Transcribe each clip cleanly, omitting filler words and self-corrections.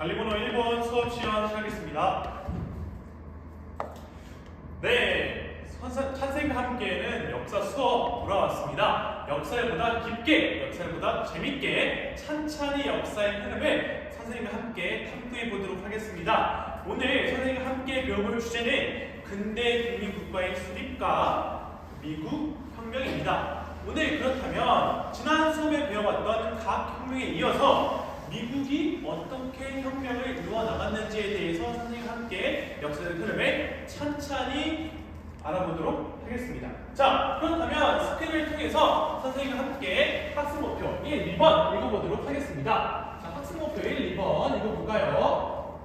관리번호 1번 수업 시작하겠습니다. 네, 찬생과 함께는 역사 수업 돌아왔습니다. 역사보다 깊게, 역사보다 재밌게 찬찬히 역사의 흐름을 선생님과 함께 탐구해 보도록 하겠습니다. 오늘 선생님과 함께 배워볼 주제는 근대 독립국가의 수립과 미국 혁명입니다. 오늘 그렇다면 지난 수업에 배워봤던 각 혁명에 이어서 미국이 어떻게 혁명을 이루어 나갔는지에 대해서 선생님과 함께 역사의 흐름을 찬찬히 알아보도록 하겠습니다. 자, 그렇다면 스크린을 통해서 선생님과 함께 학습 목표 1, 2번 읽어보도록 하겠습니다. 자, 학습 목표 1, 2번 읽어볼까요?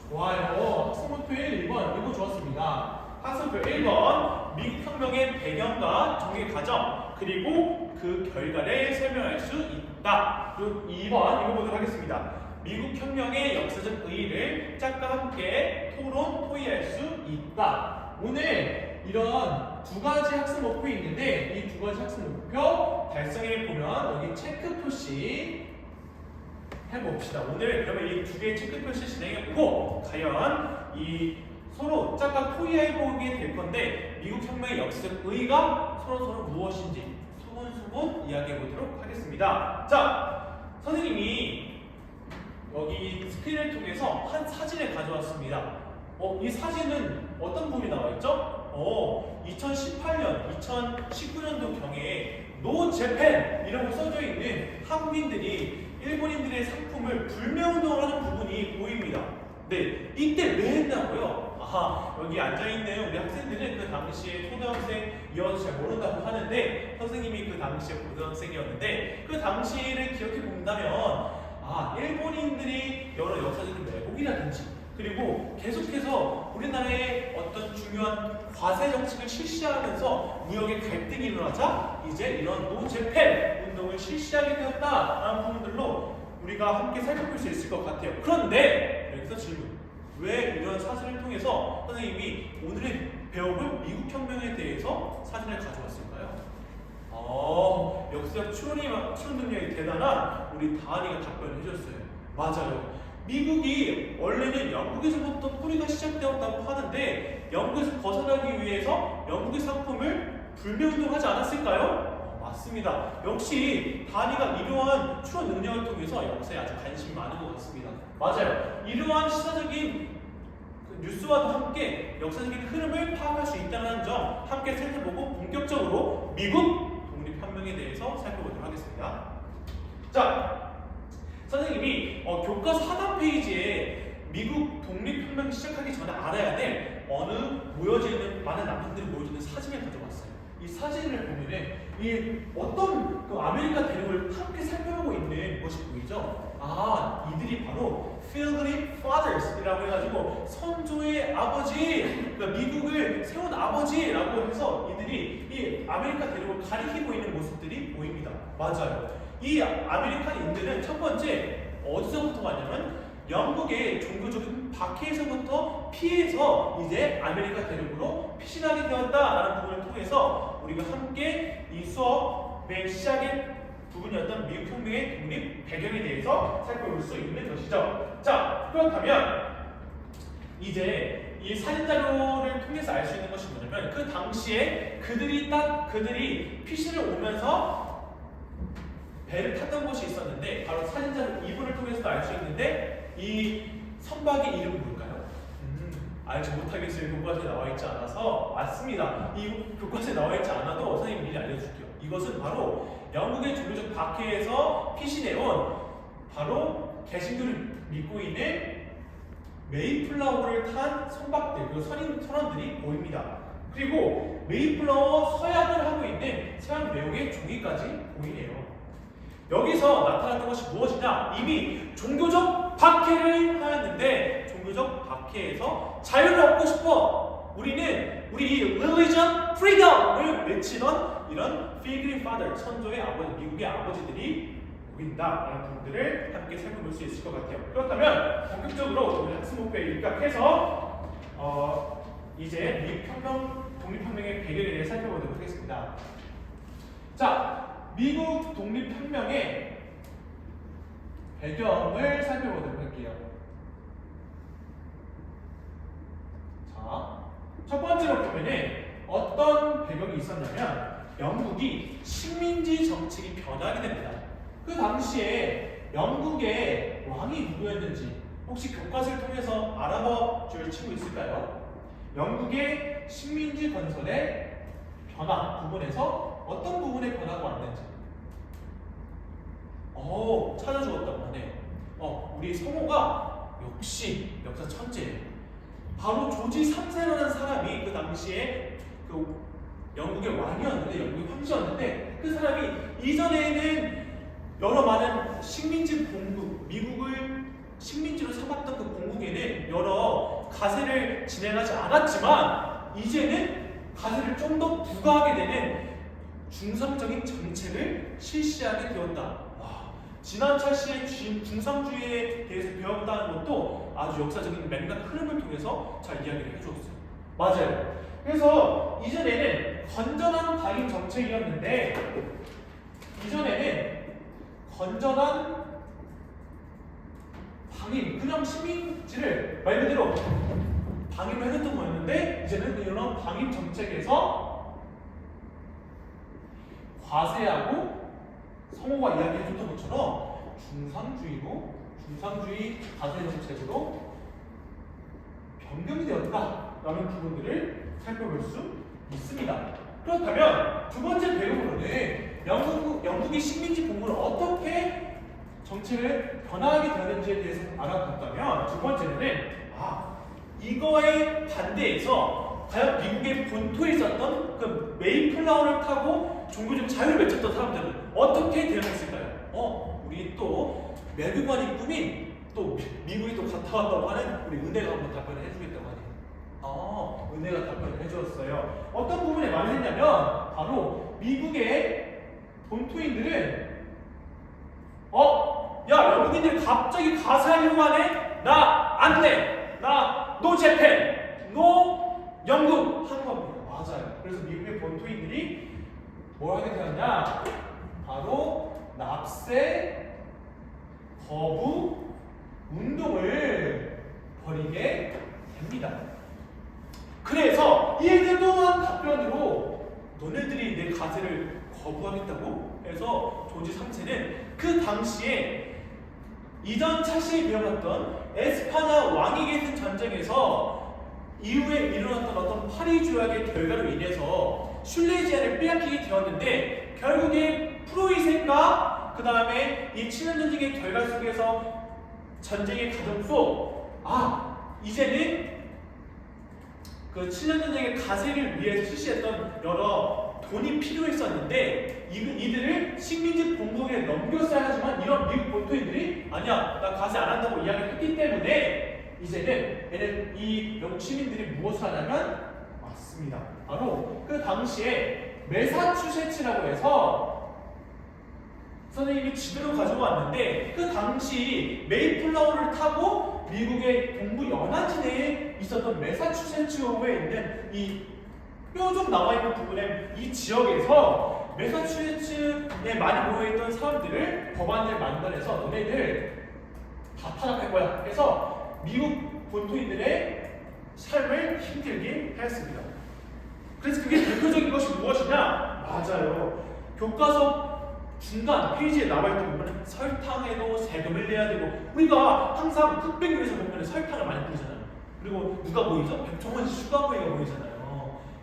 좋아요. 학습 목표 1, 2번 읽어 주었습니다. 학습 목표 1번 미국 혁명의 배경과 정의 과정 그리고 그 결과를 설명할 수 있다. 그리고 2번 읽어보도록 하겠습니다. 미국 혁명의 역사적 의의를 짝과 함께 토의할 수 있다. 오늘 이런 두 가지 학습 목표 있는데 이 두 가지 학습 목표 달성해 보면 여기 체크 표시 해봅시다. 오늘 그러면 이 두 개의 체크 표시 진행해보고 과연 이 서로 짝과 토의해보게 될 건데 미국 혁명의 역사적 의의가 서로 무엇인지 소곤소곤 이야기해보도록 하겠습니다. 자, 선생님이 여기 스크린을 통해서 한 사진을 가져왔습니다. 이 사진은 어떤 부분이 나와있죠? 2018년, 2019년도경에 노 재팬 이라고 써져 있는 한국인들이 일본인들의 상품을 불매운동을 하는 부분이 보입니다. 네, 이때 왜 했냐고요? 여기 앉아있는 우리 학생들은 그 당시에 초등학생이어서 잘 모른다고 하는데 선생님이 그 당시에 고등학생이었는데 그 당시를 기억해 본다면 일본인들이 여러 역사적인 왜곡이라든지 그리고 계속해서 우리나라의 어떤 중요한 과세 정책을 실시하면서 무역의 갈등이 일어나자 이제 이런 노재팬 운동을 실시하게 되었다라는 부분들로 우리가 함께 살펴볼 수 있을 것 같아요. 그런데 여기서 질문. 왜 이런 사진을 통해서 선생님이 오늘 배워볼 미국 혁명에 대해서 사진을 가져왔을까요? 역사적 추론 능력이 대단한 우리 다한이가 답변을 해줬어요. 맞아요. 미국이 원래는 영국에서부터 뿌리가 시작되었다고 하는데 영국에서 벗어나기 위해서 영국의 상품을 불매운동하지 않았을까요? 맞습니다. 역시 다한이가 이러한 추론 능력을 통해서 역사에 아주 관심이 많은 것 같습니다. 맞아요. 이러한 시사적인 뉴스와도 함께 역사적인 흐름을 파악할 수 있다는 점 함께 살펴보고 본격적으로 미국 독립혁명에 대해서 살펴보도록 하겠습니다. 자, 선생님이 교과서 하단 페이지에 미국 독립혁명 시작하기 전에 알아야 될 많은 남성들이 모여지는 사진을 가져왔어요. 이 사진을 보면은 이 어떤 그 아메리카 대륙을 함께 살펴보고 있는 것이 보이죠? 이들이 바로 Pilgrim Fathers이라고 해가지고 선조의 아버지, 그러니까 미국을 세운 아버지라고 해서 이들이 이 아메리카 대륙을 가리키고 있는 모습들이 보입니다. 맞아요. 이 아메리칸인들은 첫 번째 어디서부터 왔냐면 영국의 종교적인 박해에서부터 피해서 이제 아메리카 대륙으로 피신하게 되었다라는 부분을 통해서 우리가 함께 이 수업의 시작의 부분이었던 미국 혁명의 독립 배경에 대해서 살펴볼 수 있는 것이죠. 자, 그렇다면 이제 이 사진 자료를 통해서 알 수 있는 것이 뭐냐면 그 당시에 그들이 피신을 오면서 배를 탔던 곳이 있었는데 바로 사진 자료 2번을 통해서도 알 수 있는데 이 선박의 이름은 뭘까요? 알지 못하겠어요. 교과서에 나와 있지 않아서 맞습니다. 이 교과서에 나와 있지 않아도 선생님이 미리 알려줄게요. 이것은 바로 영국의 종교적 박해에서 피신해온 바로 개신교를 믿고 있는 메이플라워를 탄 선박들, 그 선원들이 보입니다. 그리고 메이플라워 서약을 하고 있는 서양 내용의 종이까지 보이네요. 여기서 나타났던 것이 무엇이냐? 이미 종교적 박해를 하였는데 종교적 박해에서 자유를 얻고 싶어 우리 religion freedom을 외치던 이런 Pilgrim Father 선조의 아버지, 미국의 아버지들이 보인다라는 부분들을 함께 살펴볼 수 있을 것 같아요. 그렇다면 본격적으로 오늘 학습 목표에 입각해서 이제 미국 독립혁명의 배경에 대해 살펴보도록 하겠습니다. 자, 미국 독립혁명의 배경을 살펴보도록 할게요. 있었냐면 영국이 식민지 정책이 변하게 됩니다. 그 당시에 영국의 왕이 누구였는지 혹시 교과서를 통해서 알아봐 줄 친구 있을까요? 영국의 식민지 건설의 변화 부분에서 어떤 부분에 변화가 왔는지 찾아주었다고 하네요. 우리 성호가 역시 역사 천재예요. 바로 조지 3세라는 사람이 그 당시에 그 영국의 왕이었는데, 영국의 황제였는데, 그 사람이 이전에는 여러 많은 식민지 본국, 미국을 식민지로 삼았던 그 본국에는 여러 가세를 진행하지 않았지만 이제는 가세를 좀 더 부과하게 되는 중상적인 정책을 실시하게 되었다. 와, 지난 찰스의 중상주의에 대해서 배웠다는 것도 아주 역사적인 맥락 흐름을 통해서 잘 이야기를 해주었어요. 맞아요. 그래서 이전에는 건전한 방임 정책이었는데, 이전에는 건전한 방임, 그냥 식민지를 말 그대로 방임을 해줬던 거였는데, 이제는 이런 방임 정책에서 과세하고 성호가 이야기해줬던 것처럼 중상주의 과세 정책으로 변경이 되었다라는 부분들을 살펴볼 수 있습니다. 그렇다면 두 번째 배경으로는 영국이 식민지 본국을 어떻게 정책을 변화하게 되는지에 대해서 알아봤다면, 두 번째는 이거에 반대해서 과연 미국의 본토에 있었던 그 메이플라워를 타고 종교적 자유를 외쳤던 사람들은 어떻게 대응했을까요? 우리 또 외교관이 꾸민 또 미국이 또 갔다 왔다고 하는 우리 은혜가 한번 답변을 해주겠다고 하네요. 은혜가 답변을 해주었어요. 어떤 부분에 말을 했냐면, 바로 미국의 본토인들은 야, 영국인들 갑자기 가세하려고 하네? 나 안 돼! 노 재팬! 노 영국! 하는 겁니다. 맞아요. 그래서 미국의 본토인들이 뭘 하게 되었냐? 바로 납세 거부 운동을 벌이게 됩니다. 그래서 이에 또한 답변으로 너네들이 내 가세를 거부하겠다고 해서 조지 3세는 그 당시에 이전 차시에 배워봤던 에스파냐 왕위 계승 전쟁에서 이후에 일어났던 어떤 파리 조약의 결과로 인해서 슐레지아를 빼앗기게 되었는데, 결국에 프로이센과 그 다음에 이 7년 전쟁의 결과 속에서 전쟁의 과정 속 이제는 그 7년 전쟁의 가세를 위해서 실시했던 여러 돈이 필요했었는데 이들을 식민지 본국에 넘겼어야 하지만 이런 미국 본토인들이 아니야, 나 가세 안 한다고 이야기를 했기 때문에 이제는 이 영국 시민들이 무엇을 하냐면, 맞습니다, 바로 그 당시에 매사추세츠라고 해서 선생님이 지도를 가지고 왔는데, 그 당시 메이플라워를 타고 미국의 동부 연안지대에 있었던 매사추세츠호에 있는 이 뼈 좀 나와 있는 부분에 이 지역에서 매사추세츠에 많이 모여있던 사람들을 법안을 만들어서 너네들 다 타락할 거야 해서 미국 본토인들의 삶을 힘들게 하였습니다. 그래서 그게 대표적인 것이 무엇이냐? 맞아요. 교과서 중간 페이지에 나와있던 부분은 설탕에도 세금을 내야 되고, 우리가 항상 흑백요리에서 보면 설탕을 많이 뿌리잖아요. 그리고 누가 보이죠? 백종원 슈가보이가 보이잖아요.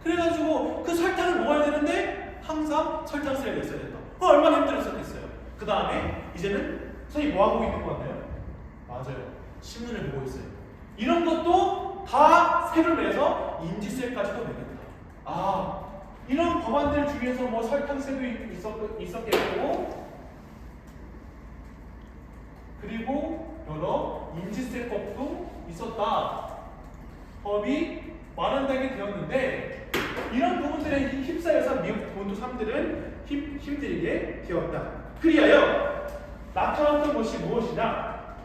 그래가지고 그 설탕을 먹어야 되는데 항상 설탕세를 냈어야 된다. 얼마나 힘들었었겠어요. 그 다음에 이제는 선생님 뭐 하고 있는 것 같나요? 맞아요. 신문을 보고 있어요. 이런 것도 다 세를 내서 인지세까지도 내겠다. 이런 법안들 중에서 뭐 설탕세도 있었겠고, 그리고 여러 인지세법도 있었다. 법이 마련되게 되었는데, 이런 부분들에 휩싸여서 미국 본토 사람들은 힘들게 되었다. 그리하여 나타났던 것이 무엇이냐?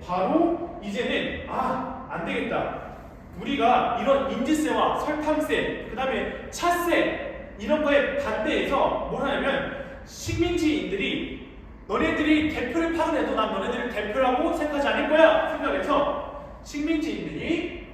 바로 이제는 안 되겠다. 우리가 이런 인지세와 설탕세, 그 다음에 차세 이런 거에 반대해서 뭘 하냐면, 식민지인들이 너네들이 대표를 파견해도 난 너네들을 대표라고 생각하지 않을 거야 생각해서 식민지인들이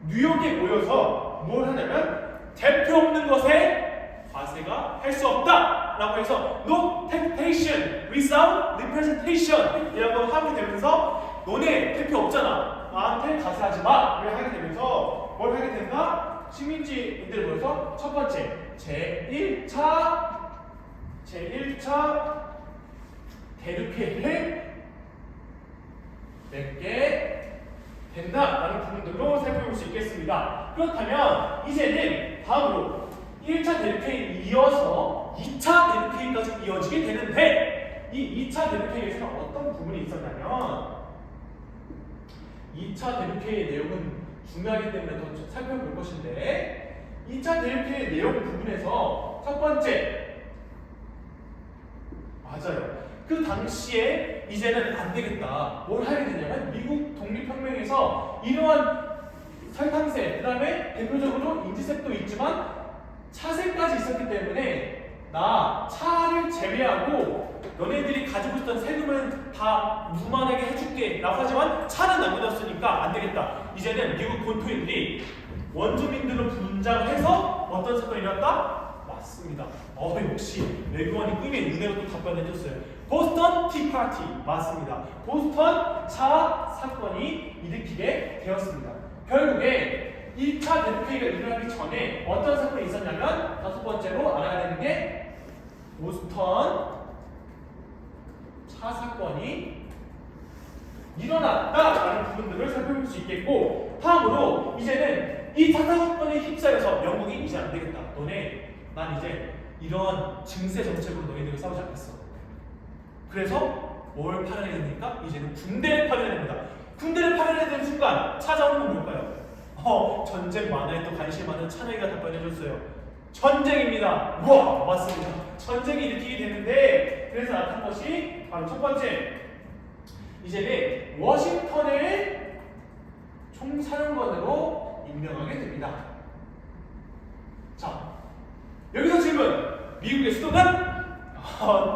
뉴욕에 모여서 뭘 하냐면 대표 없는 것에 과세가 할 수 없다 라고 해서 no taxation without representation 이라고 하게 되면서 너네 대표 없잖아, 나한테 과세하지 마를 하게 되면서 뭘 하게 된다? 식민지인들 모여서 첫 번째 제1차 대륙회의를 맺게 된다라는 부분들로 살펴볼 수 있겠습니다. 그렇다면 이제는 다음으로 1차 대륙회의를 이어서 2차 대륙회의까지 이어지게 되는데 이 2차 대륙회의에서는 어떤 부분이 있었냐면 2차 대륙회의의 내용은 중요하기 때문에 더 살펴볼 것인데 2차 대륙회의 내용 부분에서 첫 번째 맞아요. 그 당시에 이제는 안 되겠다. 뭘 하게 되냐면 미국 독립혁명에서 이러한 설탕세, 그 다음에 대표적으로 인지색도 있지만 차세까지 있었기 때문에 나 차를 제외하고 너네들이 가지고 있던 세금은 다 무만하게 해줄게 라고 하지만 차는 남겨뒀으니까 안 되겠다. 이제는 미국 본토인들이 원주민들로 분장을 해서 어떤 사건이 일어났다? 맞습니다. 역시 외교관이 꿈의 은혜로 또 답변해줬어요. 보스턴 티파티 맞습니다. 보스턴 차 사건이 일으키게 되었습니다. 결국에 2차 대륙회의가 일어나기 전에 어떤 사건이 있었냐면 다섯 번째로 알아야 되는 게 보스턴 차 사건이 일어났다라는 부분들을 살펴볼 수 있겠고, 다음으로 이제는 이 차 사건에 휩싸여서 영국이 이제 안 되겠다. 너네 난 이제 이런 증세 정책으로 너희들과 싸우지 않겠어. 그래서 뭘 파견해야 됩니까? 이제는 군대를 파견해야 됩니다. 군대를 파견해야 되는 순간 찾아오는 건 뭘까요? 전쟁 만화에 또 관심 많은 찬혁이가 답변해줬어요. 전쟁입니다. 우와, 맞습니다. 전쟁이 일으키게 되는데 그래서 나타난 것이 바로 첫 번째 이제는 워싱턴을 총사령관으로 임명하게 됩니다. 자, 여기서 질문! 미국의 수도는?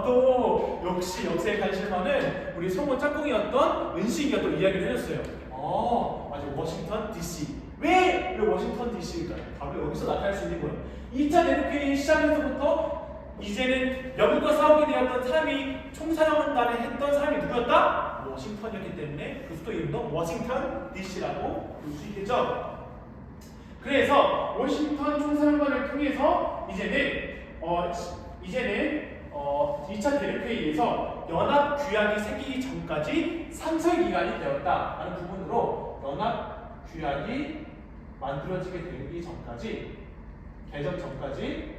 또 역시 역사에 관심 많은 우리 성우 짝꿍이었던 은식이가 또 이야기를 해줬어요. 맞아, 워싱턴 DC. 왜 워싱턴 DC일까요? 바로 여기서 나타날 수 있는 거예요. 2차 대륙회의 시작에서부터 이제는 영국과 싸우게 되었던 사람이 총사령관을 했던 사람이 누구였다? 워싱턴이었기 때문에 그 수도 이름도 워싱턴 DC라고 볼 수 있겠죠. 그래서 워싱턴 총사령관을 통해서 이제는 2차 대륙회의에서 연합규약이 생기기 전까지 상설기간이 되었다라는 부분으로 연합규약이 만들어지게 되기 전까지 개정 전까지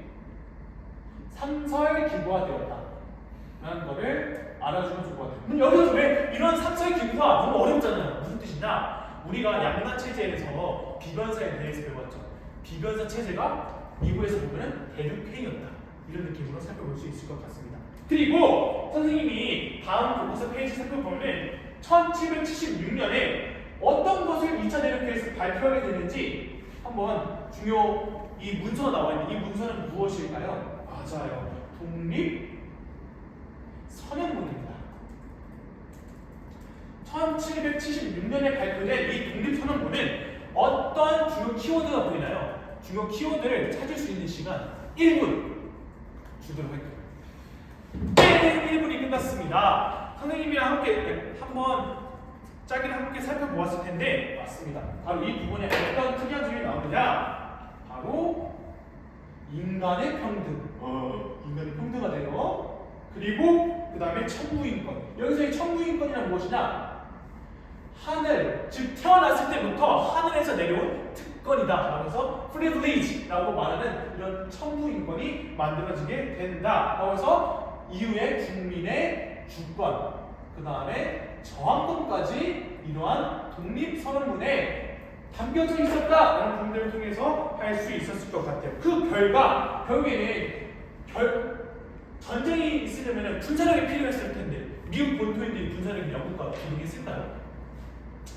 상설기구화 되었다라는 거를 알아주면 좋을 것 같아요. 여기서 왜 이런 상설기구화 너무 어렵잖아요. 무슨 뜻이냐? 우리가 양나 체제에서 비변사에 대해서 배웠죠. 비변사 체제가 미국에서 보면 대륙회의였다. 이런 느낌으로 살펴볼 수 있을 것 같습니다. 그리고 선생님이 다음 교과서 페이지 살펴보면 1776년에 어떤 것을 2차 대륙회의에서 발표하게 되는지 한번 이 문서가 나와 있는데 이 문서는 무엇일까요? 맞아요. 독립선언문입니다. 1776년에 발표된 이 독립선언문은 어떤 주요 키워드가 보이나요? 주요 키워드를 찾을 수 있는 시간 1분 주도록 할게요. 1분이 끝났습니다. 선생님이랑 함께 한번 짜기를 함께 살펴보았을 텐데 맞습니다. 바로 이 부분에 어떤 특이한 점이 나오느냐? 바로 인간의 평등. 인간의 평등가 돼요. 그리고 그 다음에 천부인권. 여기서 이 천부인권이란 무엇이냐? 하늘, 즉 태어났을 때부터 하늘에서 내려온 특권이다. 그래서 privilege라고 말하는 이런 천부인권이 만들어지게 된다. 그래서 이후에 국민의 주권, 그 다음에 저항권까지 이러한 독립선언문에 담겨져 있었다라는 부분들을 통해서 할 수 있었을 것 같아요. 그 결과 결국에는 전쟁이 있으려면 군사력이 필요했을 텐데 미국 본토인들이 군사력이 영국과 비교했을까요?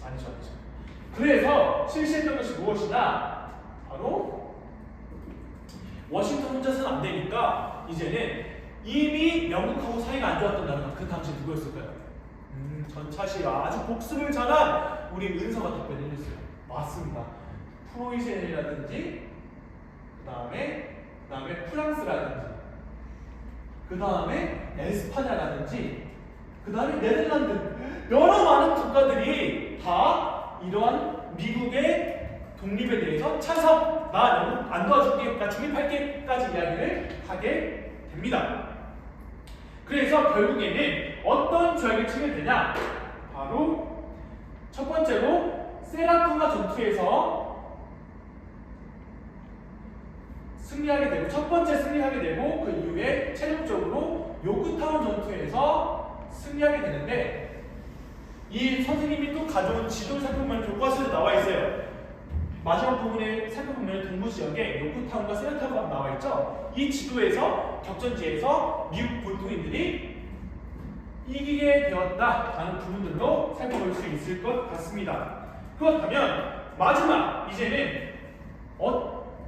아니죠. 그래서 실시했던 것이 무엇이냐? 바로 워싱턴 혼자서는 안 되니까 이제는 이미 영국하고 사이가 안 좋았던 나라가 그 당시 누구였을까요? 전차시 아주 복습을 잘한 우리 은서가 답변해줬어요. 맞습니다. 프로이센이라든지 그다음에 프랑스라든지 그다음에 에스파냐라든지 그다음에 네덜란드 여러 많은 국가들이 다 이러한 미국의 독립에 대해서 찬성 나 영국 안 도와줄게 나 중립할게까지 이야기를 하게 됩니다. 그래서 결국에는 어떤 조약이 체결되냐 바로 첫 번째로 세라토가 전투에서 승리하게 되고 첫 번째 승리하게 되고 그 이후에 최종적으로 요크타운 전투에서 승리하게 되는데 이 선생님이 또 가져온 지도를 살펴보면 교과서에 나와 있어요. 마지막 부분에 살펴보면 동부 지역에 요크타운과 세라토가 나와 있죠. 이 지도에서 격전지에서 미국 본토인들이 이기게 되었다라는 부분들로 살펴볼 수 있을 것 같습니다. 그렇다면 마지막 이제는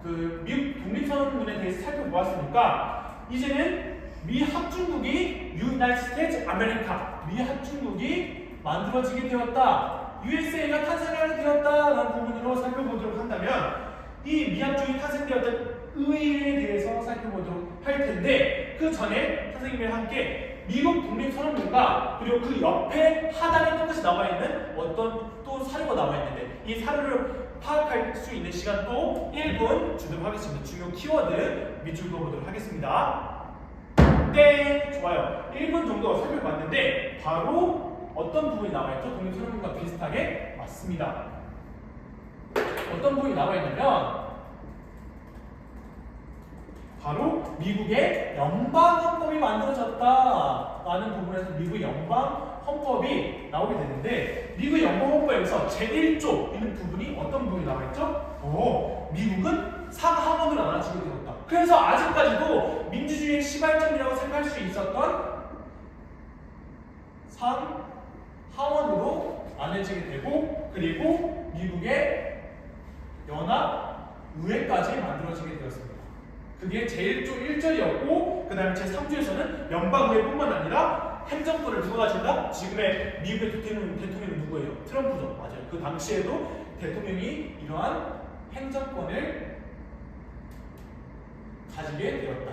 그 미국 독립선언문에 대해서 살펴보았으니까 이제는 미 합중국이 United States America 미 합중국이 만들어지게 되었다. USA가 탄생하게 되었다라는 부분으로 살펴보도록 한다면 이 미합중이 탄생되었던 의의에 대해서 살펴보도록 할 텐데 그 전에 선생님과 함께 미국 독립선언문과 그리고 그 옆에 하단에 똑같이 나와 있는 어떤 또 사료가 나와 있는데 이 사료를 파악할 수 있는 시간 또 1분 주도록 하겠습니다. 중요 키워드 밑줄 그어보도록 하겠습니다. 네, 좋아요. 1분 정도 살펴봤는데 바로 어떤 부분이 나와있죠? 독립선언문과 비슷하게 맞습니다. 어떤 부분이 나와있냐면 바로 미국의 연방헌법이 만들어졌다라는 부분에서 미국 연방헌법이 나오게 되는데 미국 연방헌법에서 제1조 있는 부분이 어떤 부분이 나와있죠? 미국은 상하원으로 나눠지게 되었다. 그래서 아직까지도 민주주의의 시발점이라고 생각할 수 있었던 상하원으로 나눠지게 되고 그리고 미국의 연합의회까지 만들어지게 되었습니다. 그게 제1조 1절이었고 그 다음에 제3조에서는 연방의회뿐만 아니라 행정권을 누가 가진다? 지금의 미국의 대통령은 누구예요? 트럼프죠. 맞아요. 그 당시에도 대통령이 이러한 행정권을 가지게 되었다.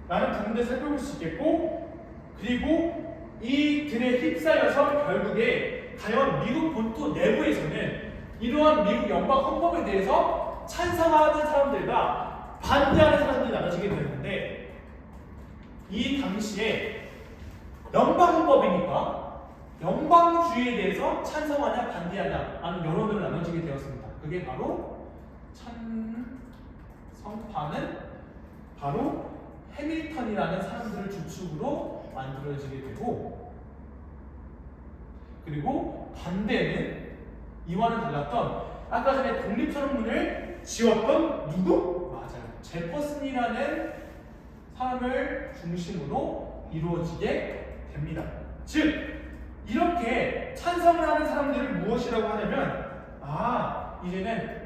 라는 부분들 살펴볼 수 있겠고 그리고 이들에 휩싸여서 결국에 과연 미국 본토 내부에서는 이러한 미국 연방 헌법에 대해서 찬성하는 사람들과 반대하는 사람들이 나눠지게 되는데 이 당시에 연방헌법이니까 연방주의에 대해서 찬성하냐 반대하냐 하는 여론으로 나눠지게 되었습니다. 그게 바로 찬성파는 바로 해밀턴이라는 사람들을 주축으로 만들어지게 되고 그리고 반대는 이와는 달랐던 아까 전에 독립선언문을 지었던 누구? 맞아요. 제퍼슨이라는 사람을 중심으로 이루어지게 됩니다. 즉 이렇게 찬성을 하는 사람들을 무엇이라고 하냐면 이제는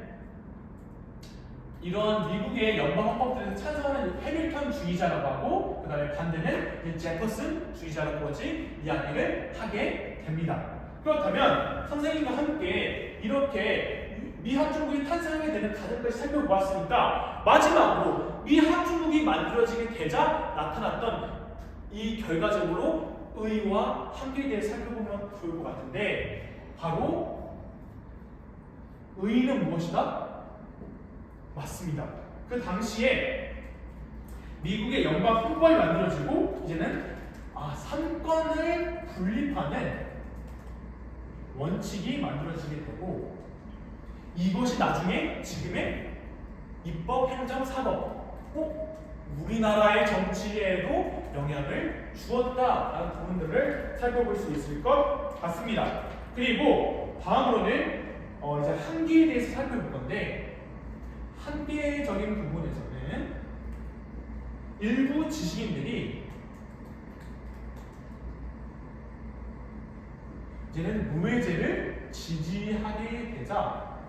이런 미국의 연방헌법들에서 찬성하는 해밀턴주의자라고 하고 그 다음에 반대는 제퍼슨주의자라고까지 이야기를 하게 됩니다. 그렇다면 선생님과 함께 이렇게 미합중국이 탄생하게 되는 과정까지 살펴보았으니까 마지막으로 미합중국이 만들어지게 되자 나타났던 이 결과적으로 의의와 한계에 대해 살펴보면 좋을 것 같은데 바로 의의는 무엇이다? 맞습니다. 그 당시에 미국의 연방 헌법이 만들어지고 이제는 삼권을 분립하는 원칙이 만들어지게 되고 이것이 나중에 지금의 입법, 행정, 사법 우리나라의 정치에도 영향을 주었다라는 부분들을 살펴볼 수 있을 것 같습니다. 그리고 다음으로는 이제 한계에 대해서 살펴볼 건데 한계적인 부분에서는 일부 지식인들이 이제는 노예제를 지지하게 되자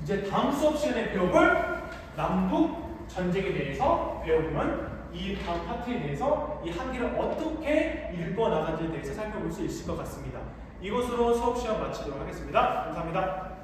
이제 다음 수업 시간에 배워볼 남북 전쟁에 대해서 배워보면 이 다음 파트에 대해서 이 한계를 어떻게 읽어 나가는지에 대해서 살펴볼 수 있을 것 같습니다. 이것으로 수업 시간 마치도록 하겠습니다. 감사합니다.